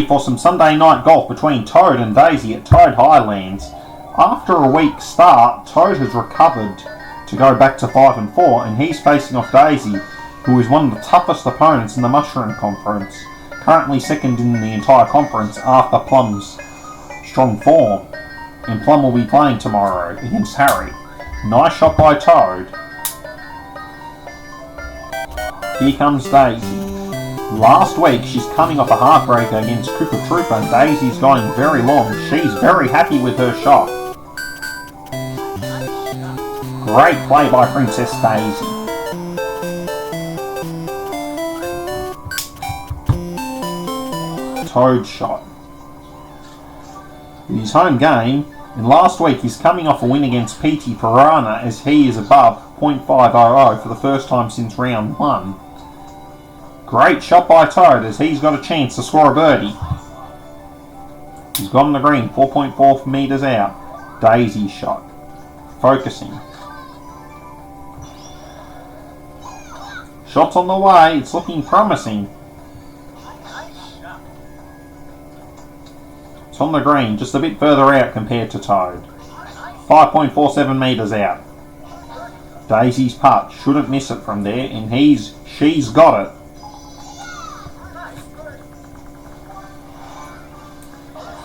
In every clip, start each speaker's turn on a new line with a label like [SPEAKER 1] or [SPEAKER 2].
[SPEAKER 1] For some Sunday night golf between Toad and Daisy at Toad Highlands. After a weak start, Toad has recovered to go back to 5 and 4, and he's facing off Daisy, who is one of the toughest opponents in the Mushroom Conference, currently second in the entire conference after Plum's strong form. And Plum will be playing tomorrow against Harry. Nice shot by Toad. Here comes Daisy. Last week, she's coming off a heartbreaker against Koopa Troopa, and Daisy's going very long. She's very happy with her shot. Great play by Princess Daisy. Toad's shot. In his home game, and last week he's coming off a win against PT Piranha as he is above .500 for the first time since round 1. Great shot by Toad as he's got a chance to score a birdie. He's got on the green, 4.4 metres out. Daisy's shot. Focusing. Shot's on the way, it's looking promising. It's on the green, just a bit further out compared to Toad. 5.47 metres out. Daisy's putt, shouldn't miss it from there, and she's got it.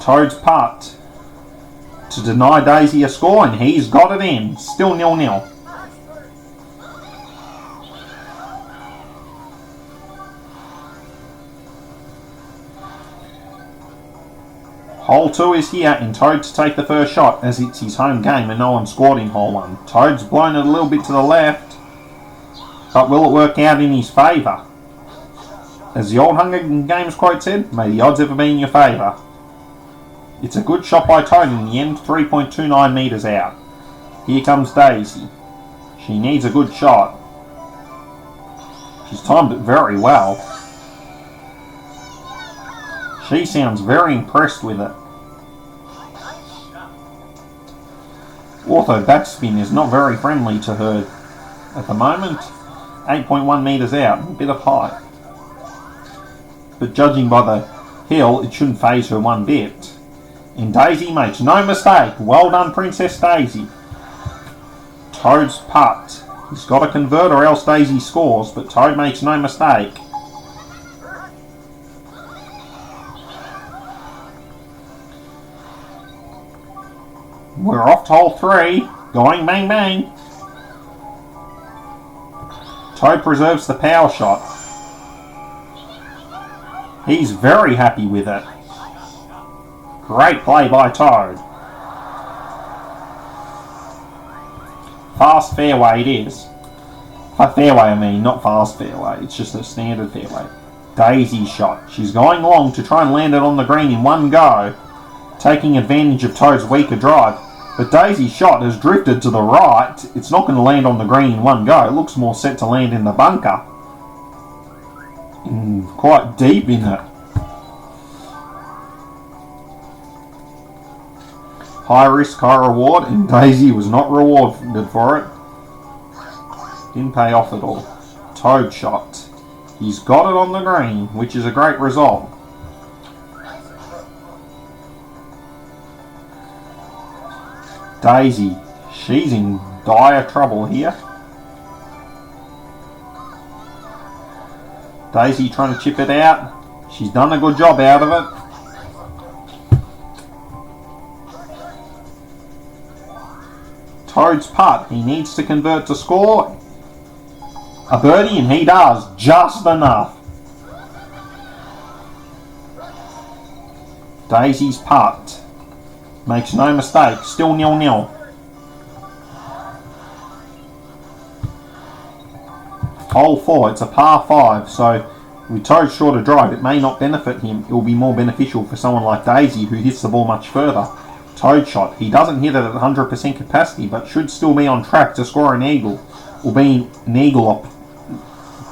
[SPEAKER 1] Toad's putt to deny Daisy a score, and he's got it in. Still 0-0. Hole 2 is here, and Toad to take the first shot as it's his home game and no one scored in hole 1. Toad's blown it a little bit to the left, but will it work out in his favour? As the old Hunger Games quote said, may the odds ever be in your favour. It's a good shot by Toad in the end, 3.29 metres out. Here comes Daisy. She needs a good shot. She's timed it very well. She sounds very impressed with it. Ortho backspin is not very friendly to her at the moment. 8.1 metres out, a bit of height. But judging by the hill, it shouldn't faze her one bit. And Daisy makes no mistake. Well done, Princess Daisy. Toad's putt. He's got to convert or else Daisy scores, but Toad makes no mistake. We're off to hole 3. Going bang bang. Toad preserves the power shot. He's very happy with it. Great play by Toad. Fast fairway it is. Fairway I mean, not fast fairway. It's just a standard fairway. Daisy's shot. She's going long to try and land it on the green in one go, taking advantage of Toad's weaker drive. But Daisy's shot has drifted to the right. It's not going to land on the green in one go. It looks more set to land in the bunker. Quite deep in it. High risk, high reward, and Daisy was not rewarded for it. Didn't pay off at all. Toad shot. He's got it on the green, which is a great result. Daisy, she's in dire trouble here. Daisy trying to chip it out. She's done a good job out of it. Toad's putt. He needs to convert to score a birdie, and he does. Just enough. Daisy's putt. Makes no mistake. Still 0-0. Hole 4. It's a par 5, so with Toad's shorter drive, it may not benefit him. It will be more beneficial for someone like Daisy, who hits the ball much further. Toad shot. He doesn't hit it at 100% capacity, but should still be on track to score an eagle, or be in eagle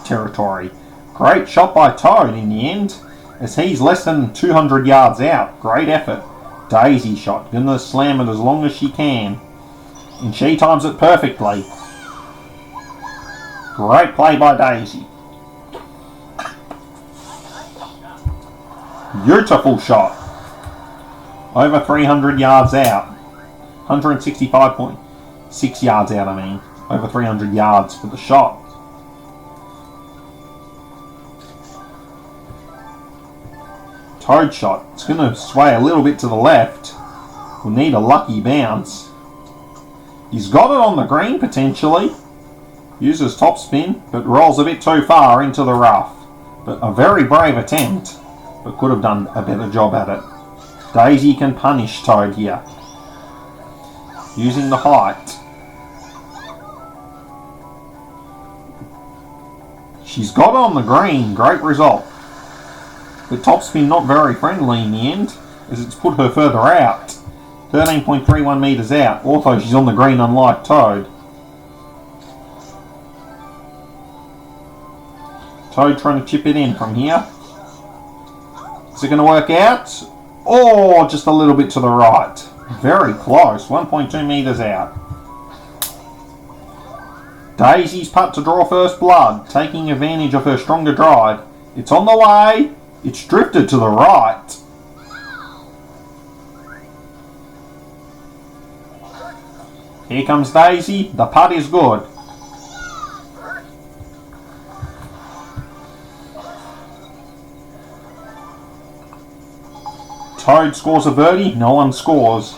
[SPEAKER 1] territory. Great shot by Toad in the end, as he's less than 200 yards out. Great effort. Daisy shot. Gonna slam it as long as she can, and she times it perfectly. Great play by Daisy. Beautiful shot. Over 300 yards out. 165.6 yards out, I mean. Over 300 yards for the shot. Toad shot. It's going to sway a little bit to the left. We'll need a lucky bounce. He's got it on the green potentially. Uses top spin, but rolls a bit too far into the rough. But a very brave attempt, but could have done a better job at it. Daisy can punish Toad here. Using the height. She's got it on the green. Great result. But topspin not very friendly in the end, as it's put her further out. 13.31 metres out, although she's on the green unlike Toad. Toad trying to chip it in from here. Is it going to work out? Oh, just a little bit to the right. Very close, 1.2 metres out. Daisy's putt to draw first blood, taking advantage of her stronger drive. It's on the way. It's drifted to the right. Here comes Daisy. The putt is good. Toad scores a birdie. No one scores.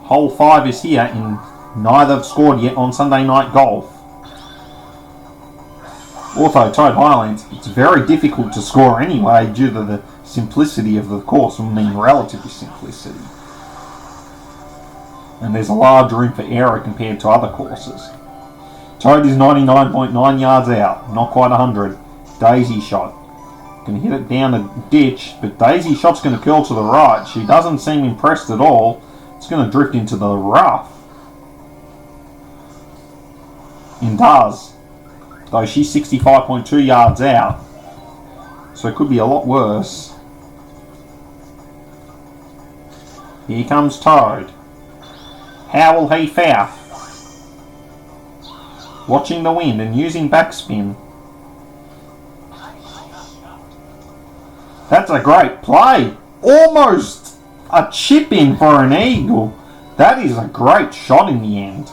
[SPEAKER 1] Hole 5 is here and neither have scored yet on Sunday Night Golf. Although Toad Highlands, it's very difficult to score anyway due to the simplicity of the course, I mean relative simplicity. And there's a large room for error compared to other courses. Toad is 99.9 yards out, not quite 100. Daisy shot. Can hit it down a ditch, but Daisy shot's going to curl to the right. She doesn't seem impressed at all. It's going to drift into the rough. And does. Though she's 65.2 yards out. So it could be a lot worse. Here comes Toad. How will he fare? Watching the wind and using backspin. That's a great play. Almost a chip in for an eagle. That is a great shot in the end.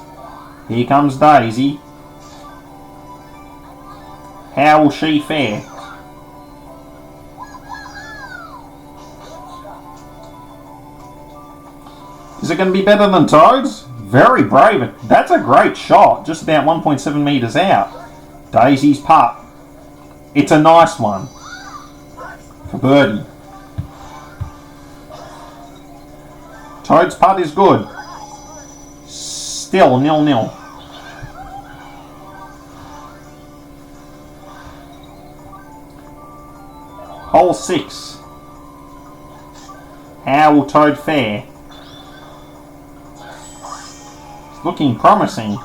[SPEAKER 1] Here comes Daisy. How will she fare? Is it going to be better than Toad's? Very brave. That's a great shot. Just about 1.7 metres out. Daisy's putt. It's a nice one. For birdie. Toad's putt is good. Still 0-0. Hole 6. How will Toad fare? It's looking promising.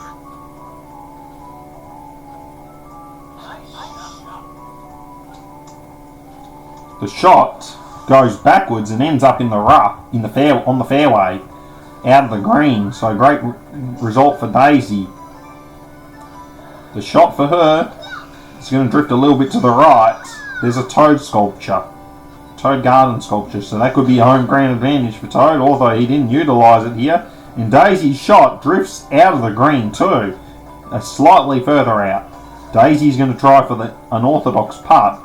[SPEAKER 1] The shot goes backwards and ends up in the rough, on the fairway, out of the green. So great result for Daisy. The shot for her is going to drift a little bit to the right. There's a Toad sculpture, Toad garden sculpture, so that could be a home ground advantage for Toad, although he didn't utilise it here. And Daisy's shot drifts out of the green too, slightly further out. Daisy's going to try for the unorthodox putt,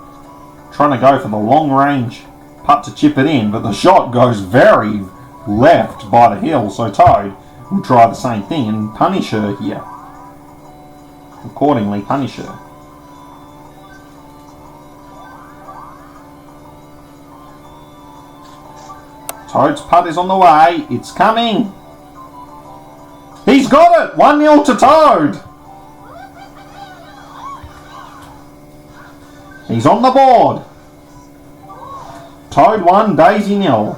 [SPEAKER 1] trying to go for the long range putt to chip it in, but the shot goes very left by the hill, so Toad will try the same thing and punish her here. Accordingly, punish her. Toad's putt is on the way. It's coming. He's got it. 1-0 to Toad. He's on the board. Toad 1, Daisy 0.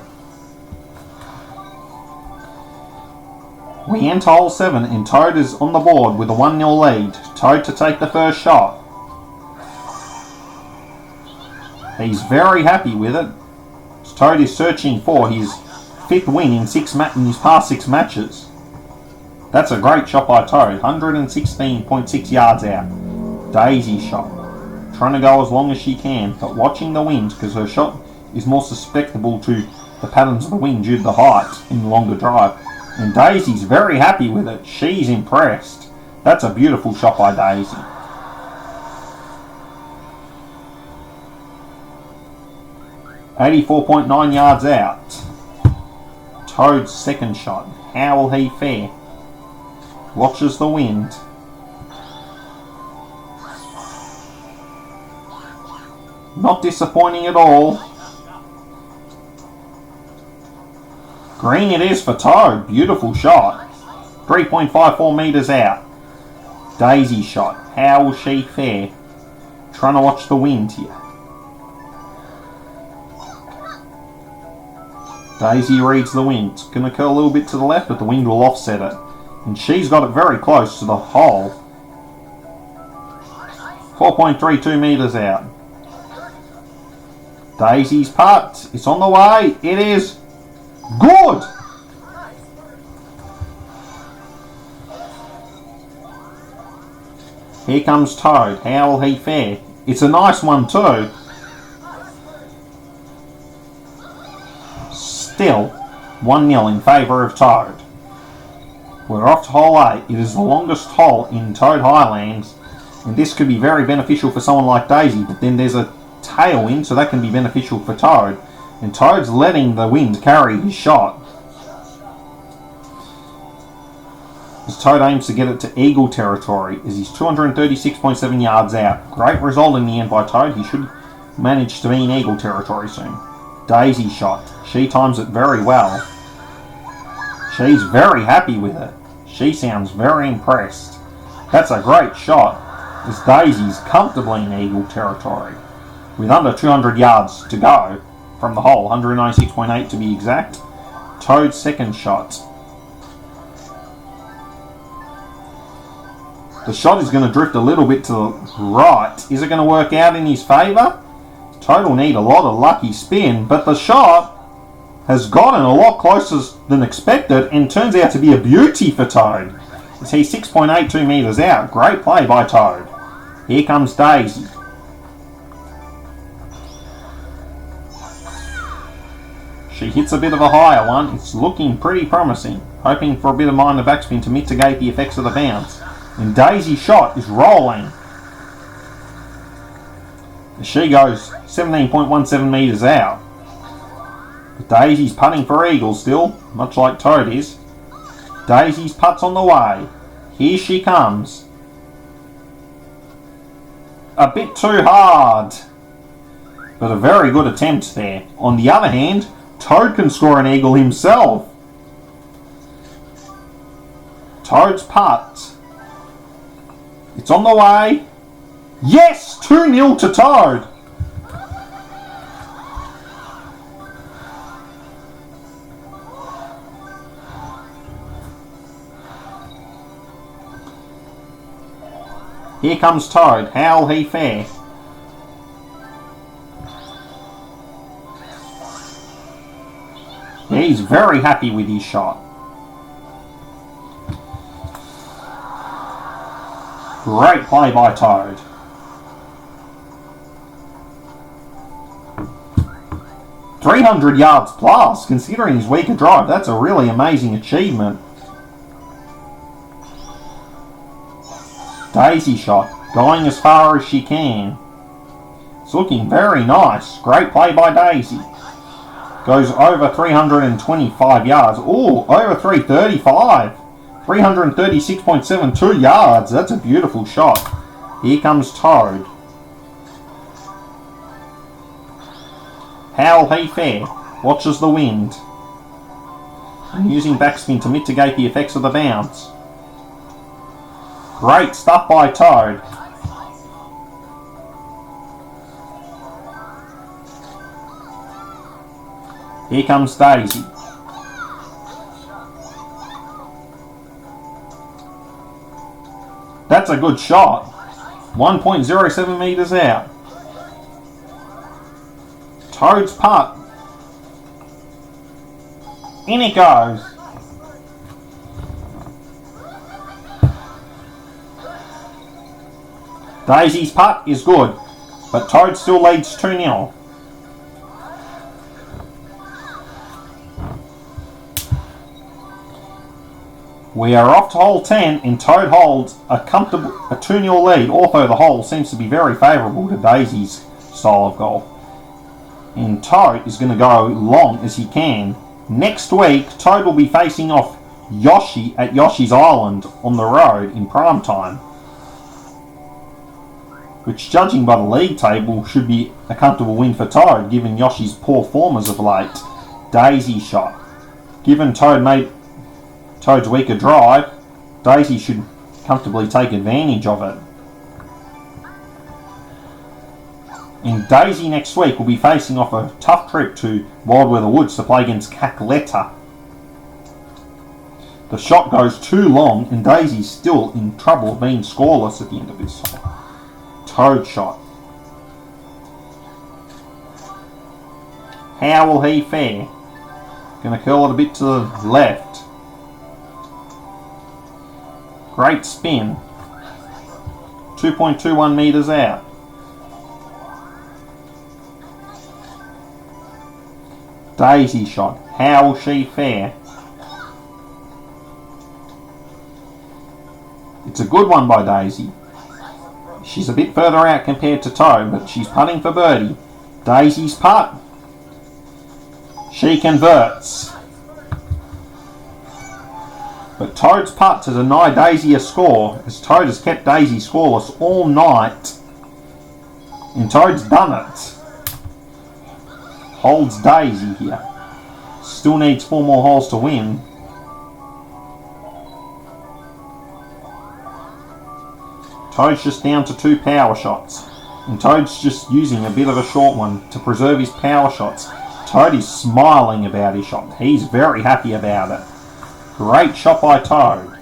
[SPEAKER 1] We enter hole 7 and Toad is on the board with a 1-0 lead. Toad to take the first shot. He's very happy with it. Toad is searching for his 5th win in his past 6 matches. That's a great shot by Toad. 116.6 yards out. Daisy shot. trying to go as long as she can, but watching the wind because her shot is more susceptible to the patterns of the wind due to the height in the longer drive. And Daisy's very happy with it. She's impressed. That's a beautiful shot by Daisy. .84 yards out. Toad's second shot. How will he fare? Watches the wind. Not disappointing at all. Green it is for Toad. Beautiful shot. 3.54 metres out. Daisy shot. How will she fare? Trying to watch the wind here. Daisy reads the wind. It's going to curl a little bit to the left, but the wind will offset it. And she's got it very close to the hole. 4.32 metres out. Daisy's putt. It's on the way. It is good. Here comes Toad. How will he fare? It's a nice one too. Still 1-0 in favour of Toad. We're off to hole 8. It is the longest hole in Toad Highlands, and this could be very beneficial for someone like Daisy, but then there's a tailwind, so that can be beneficial for Toad. And Toad's letting the wind carry his shot. As Toad aims to get it to eagle territory, as he's 236.7 yards out. Great result in the end by Toad. He should manage to be in eagle territory soon. Daisy shot. She times it very well. She's very happy with it. She sounds very impressed. That's a great shot, as Daisy's comfortably in eagle territory. With under 200 yards to go from the hole, 196.8 to be exact. Toad's second shot. The shot is going to drift a little bit to the right. Is it going to work out in his favour? Toad will need a lot of lucky spin, but the shot has gotten a lot closer than expected and turns out to be a beauty for Toad. As he's 6.82 metres out. Great play by Toad. Here comes Daisy. She hits a bit of a higher one. It's looking pretty promising. Hoping for a bit of minor backspin to mitigate the effects of the bounce. And Daisy's shot is rolling. She goes 17.17 metres out. But Daisy's putting for eagle still, much like Toad is. Daisy's putt's on the way. Here she comes. A bit too hard. But a very good attempt there. On the other hand, Toad can score an eagle himself. Toad's putt. It's on the way. Yes! 2-0 to Toad. Here comes Toad. How'll he fare? He's very happy with his shot. Great play by Toad. .300 yards plus, considering his weaker drive. That's a really amazing achievement. Daisy shot, going as far as she can. It's looking very nice. Great play by Daisy. Goes over 325 yards. Ooh, over 335. 336.72 yards. That's a beautiful shot. Here comes Toad. How'll he fare? Watches the wind. And using backspin to mitigate the effects of the bounce. Great stuff by Toad. Here comes Daisy. That's a good shot. 1.07 metres out. Toad's putt. In it goes. Daisy's putt is good. but Toad still leads 2-0. We are off to hole 10 and Toad holds a comfortable 2-0 lead, although the hole seems to be very favourable to Daisy's style of golf. And Toad is going to go long as he can. Next week, Toad will be facing off Yoshi at Yoshi's Island on the road in prime time, which, judging by the league table, should be a comfortable win for Toad given Yoshi's poor form as of late. Daisy shot. Given Toad's weaker drive, Daisy should comfortably take advantage of it. And Daisy next week will be facing off a tough trip to Wildweather Woods to play against Cacletta. The shot goes too long and Daisy's still in trouble of being scoreless at the end of this hole. Toad shot. How will he fare? Going to curl it a bit to the left. Great spin. 2.21 metres out. Daisy shot. How will she fare? It's a good one by Daisy. She's a bit further out compared to Toad, but she's putting for birdie. Daisy's putt. She converts. But Toad's putt to deny Daisy a score, as Toad has kept Daisy scoreless all night. And Toad's done it. Holds Daisy here. Still needs 4 more holes to win. Toad's just down to 2 power shots. And Toad's just using a bit of a short one to preserve his power shots. Toad is smiling about his shot. He's very happy about it. Great shot by Toad.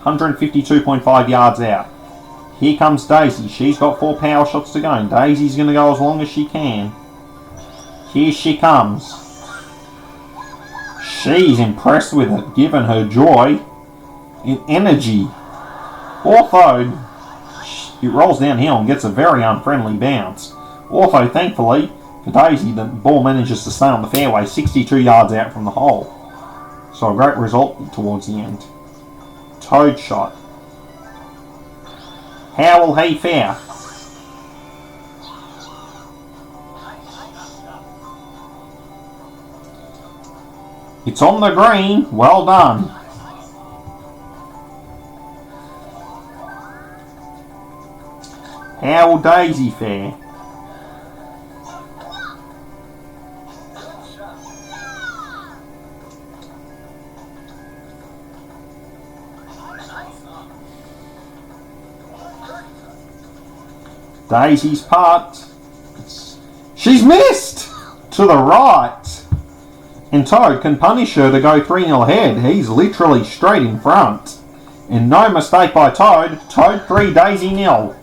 [SPEAKER 1] 152.5 yards out. Here comes Daisy. She's got 4 power shots to go. And Daisy's going to go as long as she can. Here she comes. She's impressed with it, given her joy and energy. Although it rolls downhill and gets a very unfriendly bounce. Although, thankfully, for Daisy, the ball manages to stay on the fairway 62 yards out from the hole. So a great result towards the end. Toad shot. How will he fare? It's on the green. Well done. How will Daisy fare? Daisy's putt. She's missed! To the right. And Toad can punish her to go 3-0 ahead. He's literally straight in front. And no mistake by Toad. Toad 3, Daisy 0.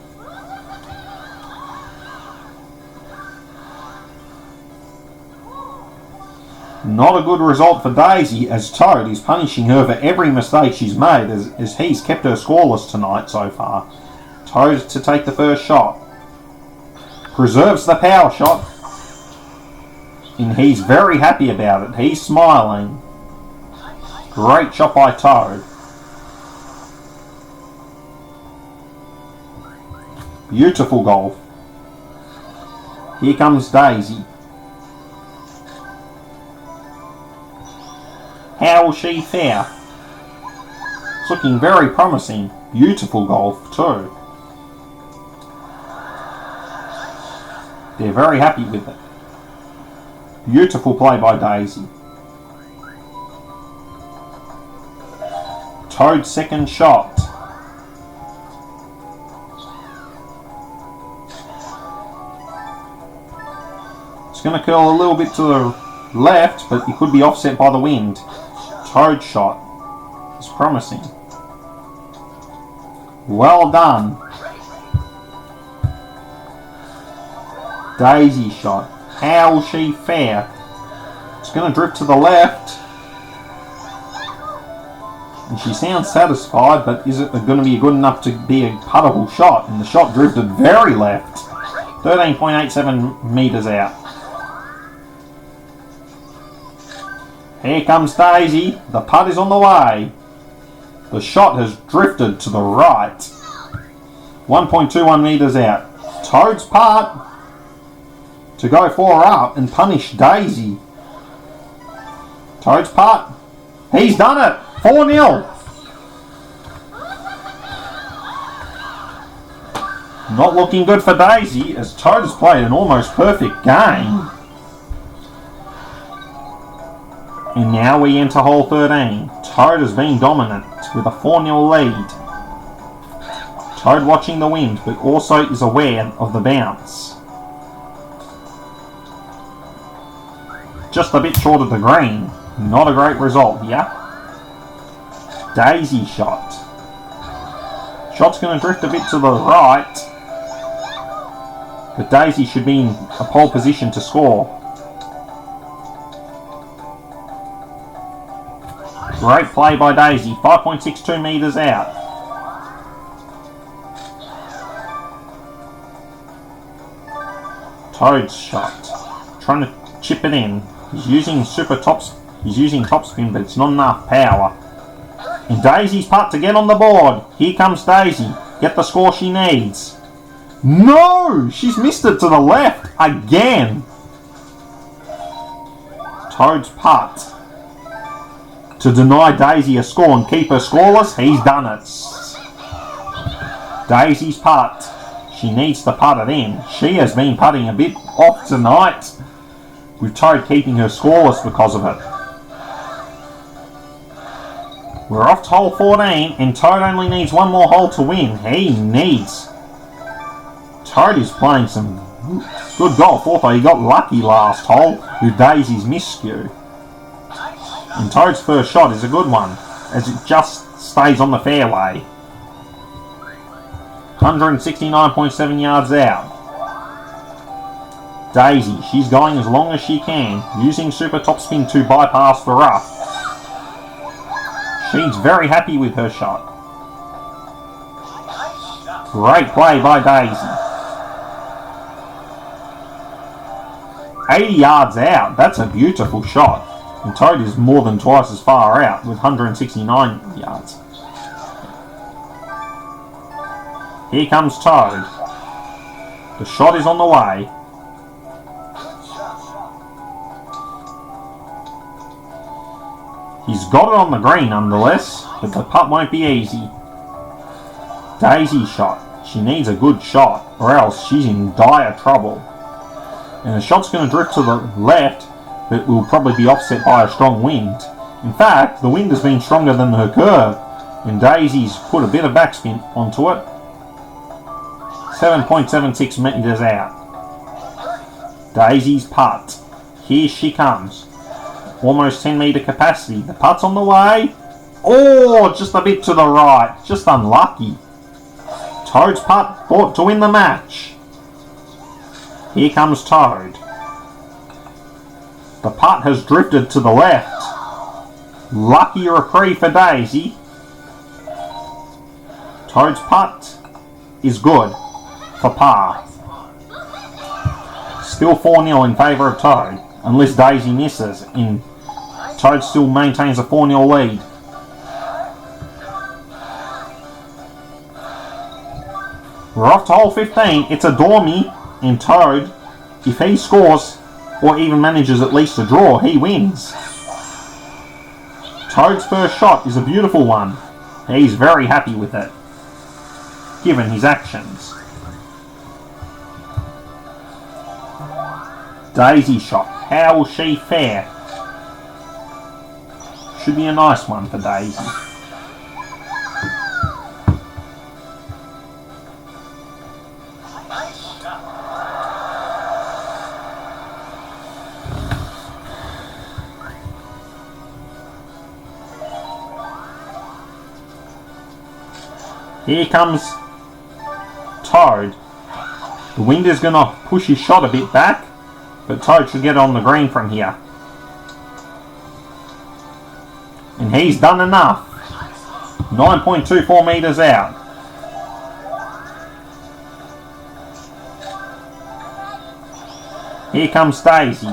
[SPEAKER 1] Not a good result for Daisy, as Toad is punishing her for every mistake she's made, as he's kept her scoreless tonight so far. Toad to take the first shot. Preserves the power shot. And he's very happy about it. He's smiling. Great shot by Toad. Beautiful golf. Here comes Daisy. How will she fare? It's looking very promising. Beautiful golf too. They're very happy with it. Beautiful play by Daisy. Toad's second shot. It's going to curl a little bit to the left, but it could be offset by the wind. Toad shot is promising. Well done. Daisy shot. How will she fare? It's going to drift to the left. And she sounds satisfied, but is it going to be good enough to be a puttable shot? And the shot drifted very left. 13.87 metres out. Here comes Daisy. The putt is on the way. The shot has drifted to the right. 1.21 metres out. Toad's putt to go 4 up and punish Daisy. Toad's putt. He's done it. 4-0. Not looking good for Daisy as Toad has played an almost perfect game. And now we enter hole 13. Toad has been dominant with a 4-0 lead. Toad watching the wind but also is aware of the bounce. Just a bit short of the green. Not a great result here. Daisy shot. Shot's going to drift a bit to the right. But Daisy should be in a pole position to score. Great play by Daisy. 5.62 metres out. Toad's shot. Trying to chip it in. He's using topspin, but it's not enough power. And Daisy's putt to get on the board. Here comes Daisy. Get the score she needs. No! She's missed it to the left again. Toad's putt to deny Daisy a score and keep her scoreless. He's done it. Daisy's putt. She needs to putt it in. She has been putting a bit off tonight, with Toad keeping her scoreless because of it. We're off to hole 14 and Toad only needs one more hole to win. Toad is playing some good golf, although he got lucky last hole with Daisy's miscue. And Toad's first shot is a good one, as it just stays on the fairway. 169.7 yards out. Daisy, she's going as long as she can, using super topspin to bypass the rough. She's very happy with her shot. Great play by Daisy. 80 yards out, that's a beautiful shot. And Toad is more than twice as far out with 169 yards. Here comes Toad. The shot is on the way. He's got it on the green nonetheless, but the putt won't be easy. Daisy's shot. She needs a good shot, or else she's in dire trouble. And the shot's going to drift to the left, but will probably be offset by a strong wind. In fact, the wind has been stronger than her curve, and Daisy's put a bit of backspin onto it. 7.76 metres out. Daisy's putt. Here she comes. Almost 10 metre capacity. The putt's on the way. Oh, just a bit to the right. Just unlucky. Toad's putt bought to win the match. Here comes Toad. The putt has drifted to the left. Lucky reprieve for Daisy. Toad's putt is good for par. Still 4-0 in favour of Toad, unless Daisy misses, and Toad still maintains a 4-0 lead. We're off to hole 15. It's a dormy, and Toad, if he scores, or even manages at least a draw, he wins. Toad's first shot is a beautiful one. He's very happy with it, given his actions. Daisy shot. How will she fare? Should be a nice one for Daisy. Here comes Toad. The wind is going to push his shot a bit back, but Toad should get on the green from here. And he's done enough. 9.24 metres out. Here comes Daisy.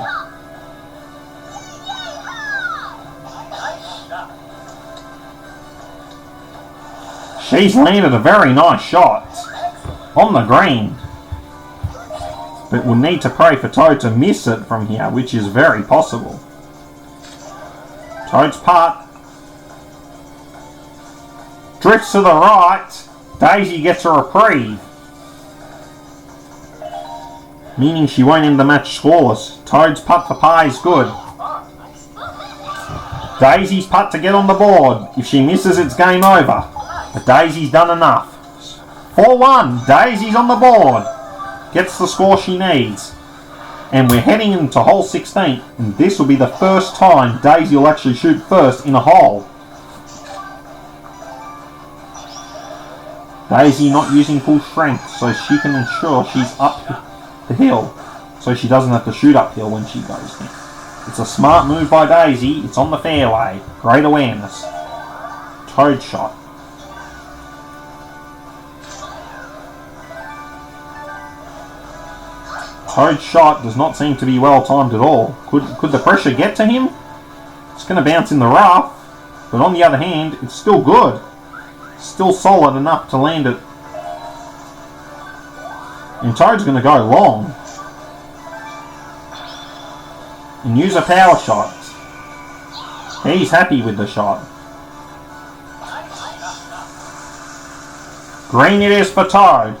[SPEAKER 1] She's landed a very nice shot on the green. But we'll need to pray for Toad to miss it from here, which is very possible. Toad's putt. Drifts to the right. Daisy gets a reprieve, meaning she won't end the match scoreless. Toad's putt for par is good. Daisy's putt to get on the board. If she misses, it's game over. But Daisy's done enough. 4-1. Daisy's on the board. Gets the score she needs. And we're heading into hole 16. And this will be the first time Daisy will actually shoot first in a hole. Daisy not using full strength, so she can ensure she's up the hill, so she doesn't have to shoot uphill when she goes in. It's a smart move by Daisy. It's on the fairway. Great awareness. Toad shot. Toad's shot does not seem to be well timed at all. Could the pressure get to him? It's going to bounce in the rough, but on the other hand, it's still good. Still solid enough to land it. And Toad's going to go long and use a power shot. He's happy with the shot. Green it is for Toad.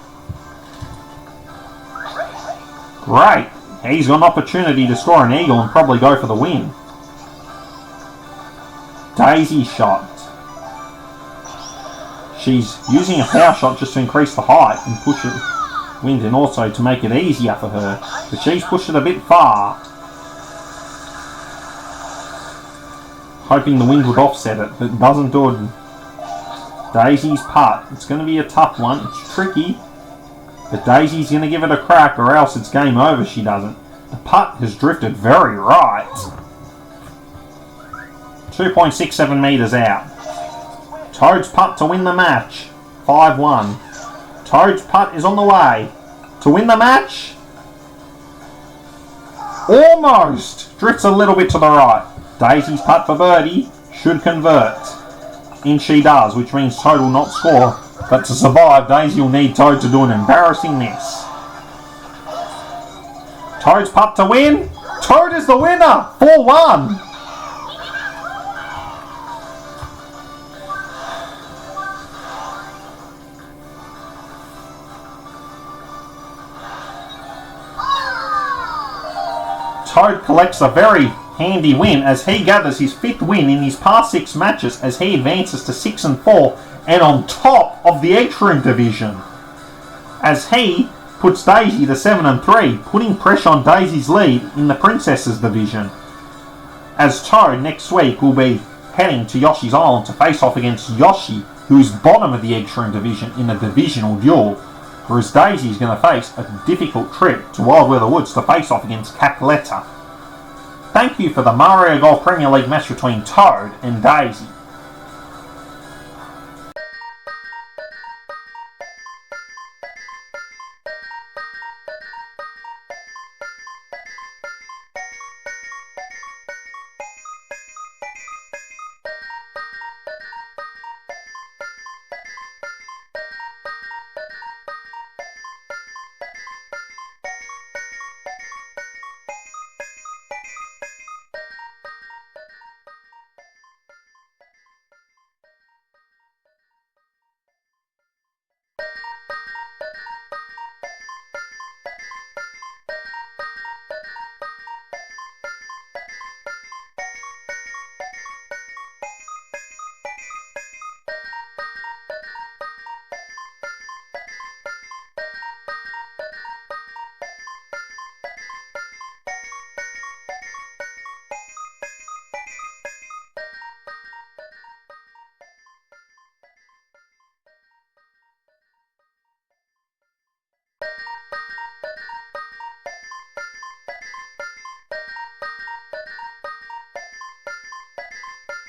[SPEAKER 1] Great. He's got an opportunity to score an eagle and probably go for the win. Daisy shot. She's using a power shot just to increase the height and push it wind, and also to make it easier for her. But she's pushed it a bit far, hoping the wind would offset it, but it doesn't do it. Daisy's putt. It's going to be a tough one. It's tricky, but Daisy's going to give it a crack, or else it's game over if she doesn't. The putt has drifted very right. 2.67 metres out. Toad's putt to win the match. 5-1. Toad's putt is on the way to win the match. Almost. Drifts a little bit to the right. Daisy's putt for birdie should convert. And she does, which means Toad will not score. But to survive, Daisy will need Toad to do an embarrassing miss. Toad's putt to win. Toad is the winner. 4-1. Toad collects a very handy win as he gathers his 5th win in his past 6 matches as he advances to 6-4 and on top of the X-Room division. As he puts Daisy to 7-3, putting pressure on Daisy's lead in the Princesses division. As Toad next week will be heading to Yoshi's Island to face off against Yoshi, who is bottom of the X-Room division in a divisional duel. Whereas Daisy is going to face a difficult trip to Wild Weather Woods to face off against Cakletta. Thank you for the Mario Golf Premier League match between Toad and Daisy.